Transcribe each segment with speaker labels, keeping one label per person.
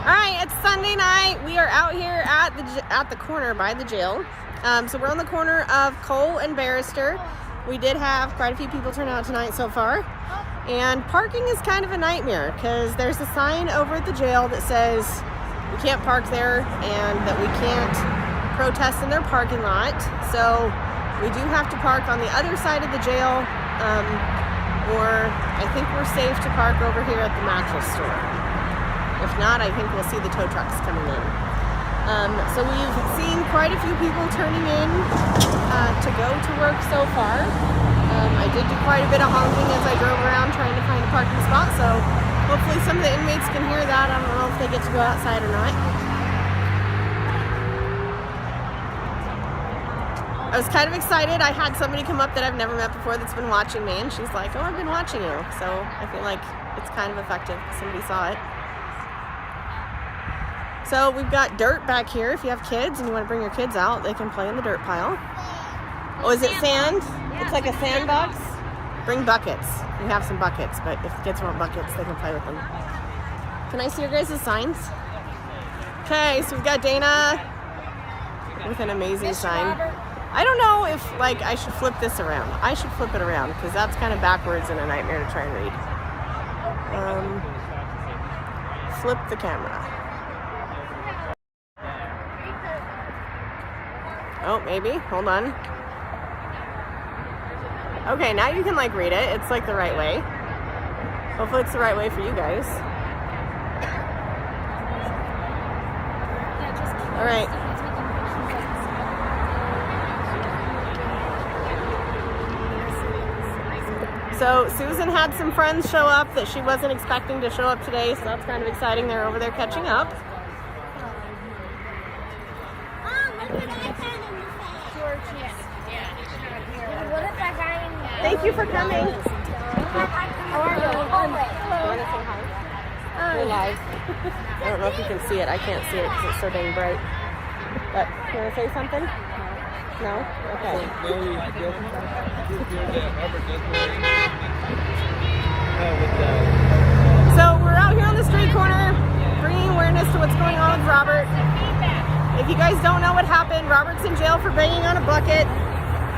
Speaker 1: All right, it's Sunday night. We are out here at the corner by the jail. So we're on the corner of Cole and Barrister. We did have quite a few people turn out tonight so far. And parking is kind of a nightmare because there's a sign over at the jail that says we can't park there and that we can't protest in their parking lot. So we do have to park on the other side of the jail, or I think we're safe to park over here at the mattress store. If not, I think we'll see the tow trucks coming in. So we've seen quite a few people turning in to go to work so far. I did do quite a bit of honking as I drove around trying to find a parking spot, so hopefully some of the inmates can hear that. I don't know if they get to go outside or not. I was kind of excited. I had somebody come up that I've never met before that's been watching me, and she's like, "Oh, I've been watching you." So I feel like it's kind of effective. Somebody saw it. So we've got dirt back here. If you have kids and you want to bring your kids out, they can play in the dirt pile. Oh, is it sand? It's like a sandbox. Bring buckets. We have some buckets, but if the kids want buckets, they can play with them. Can I see your guys' signs? Okay, so we've got Dana with an amazing sign. I don't know if I should flip this around. I should flip it around because that's kind of backwards and a nightmare to try and read. Flip the camera. Oh, maybe. Hold on. Okay, now you can read it. It's the right way. Hopefully it's the right way for you guys. All right. So Susan had some friends show up that she wasn't expecting to show up today, so that's kind of exciting. They're over there catching up. Thank you for coming. How are you? We're live. I don't know if you can see it. I can't see it because it's so dang bright. But you want to say something? No? Okay. So we're out here on the street corner bringing awareness to what's going on with Robert. If you guys don't know what happened, Robert's in jail for banging on a bucket.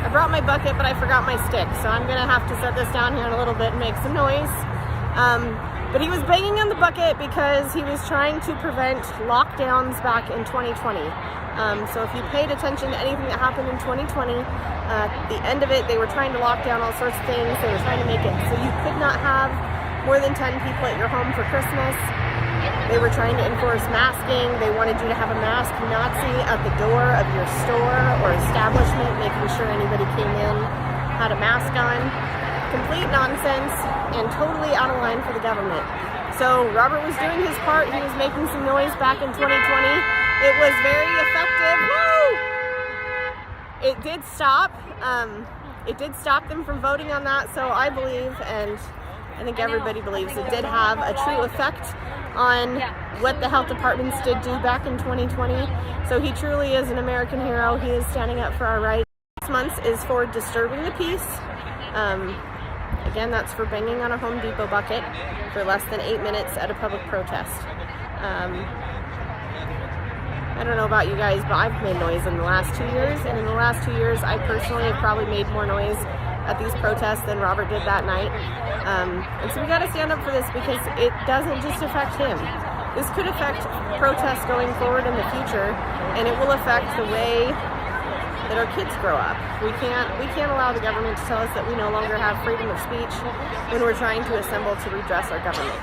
Speaker 1: I brought my bucket, but I forgot my stick, so I'm going to have to set this down here in a little bit and make some noise. But he was banging on the bucket because he was trying to prevent lockdowns back in 2020. So if you paid attention to anything that happened in 2020, at the end of it, they were trying to lock down all sorts of things. They were trying to make it so you could not have more than 10 people at your home for Christmas. They were trying to enforce masking. They wanted you to have a mask Nazi at the door of your store or establishment, making sure anybody came in had a mask on. Complete nonsense and totally out of line for the government. So Robert was doing his part. He was making some noise back in 2020. It was very effective. Woo! It did stop. It did stop them from voting on that. So I believe, and I think everybody believes, it did have a true effect on what the health departments did do back in 2020. So he truly is an American hero. He is standing up for our rights. 6 months is for disturbing the peace. Again, that's for banging on a Home Depot bucket for less than 8 minutes at a public protest. I don't know about you guys, but I've made noise in the last 2 years, and in the last 2 years, I personally have probably made more noise at these protests than Robert did that night. And so we got to stand up for this because it doesn't just affect him. This could affect protests going forward in the future, and it will affect the way that our kids grow up. We can't allow the government to tell us that we no longer have freedom of speech when we're trying to assemble to redress our government.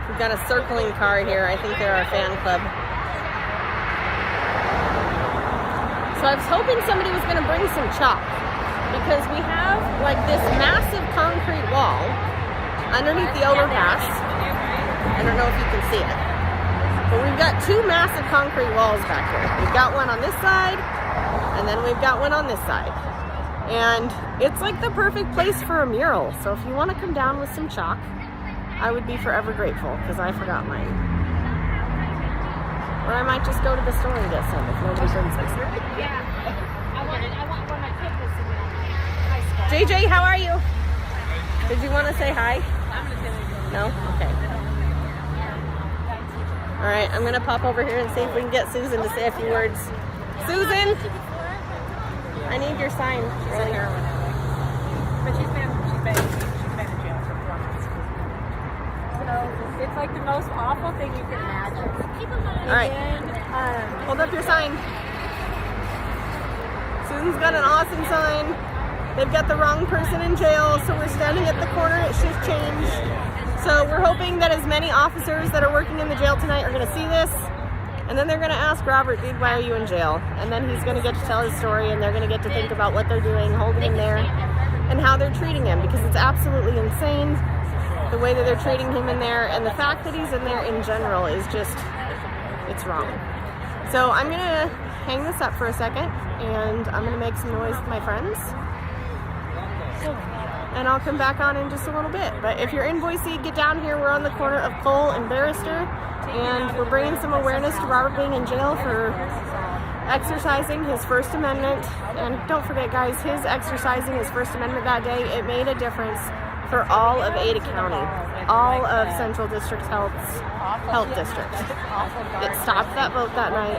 Speaker 1: We've got a circling car here. I think they're our fan club. So I was hoping somebody was going to bring some chalk because we have this massive concrete wall underneath the overpass. I don't know if you can see it, but we've got two massive concrete walls back here. We've got one on this side, and then we've got one on this side. And it's the perfect place for a mural. So if you want to come down with some chalk, I would be forever grateful because I forgot mine. Or I might just go to the store and get some if nobody brings me some.
Speaker 2: Yeah. I want one of my kids to be on my school.
Speaker 1: JJ, how are you? Did you want to say hi?
Speaker 2: I'm going to say
Speaker 1: No? Okay. All right, I'm going to pop over here and see if we can get Susan to say a few words. Susan? I need your sign.
Speaker 2: She's a heroin addict. But she's been in jail for 4 months. So it's like the most awful thing you can imagine.
Speaker 1: All right. Hold up your sign. Susan's got an awesome sign. They've got the wrong person in jail, so we're standing at the corner at shift change. So we're hoping that as many officers that are working in the jail tonight are going to see this, and then they're going to ask Robert, dude, why are you in jail? And then he's going to get to tell his story, and they're going to get to think about what they're doing, holding him there, and how they're treating him, because it's absolutely insane the way that they're treating him in there, and the fact that he's in there in general is just, it's wrong. So I'm going to hang this up for a second, and I'm going to make some noise with my friends. And I'll come back on in just a little bit. But if you're in Boise, get down here. We're on the corner of Cole and Barrister, and we're bringing some awareness to Robert being in jail for exercising his First Amendment. And don't forget, guys, his exercising his First Amendment that day, it made a difference for all of Ada County, all of Central District Health District. It stopped that vote that night,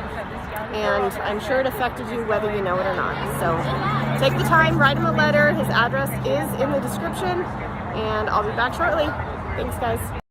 Speaker 1: and I'm sure it affected you whether you know it or not. So take the time, write him a letter. His address is in the description, and I'll be back shortly. Thanks, guys.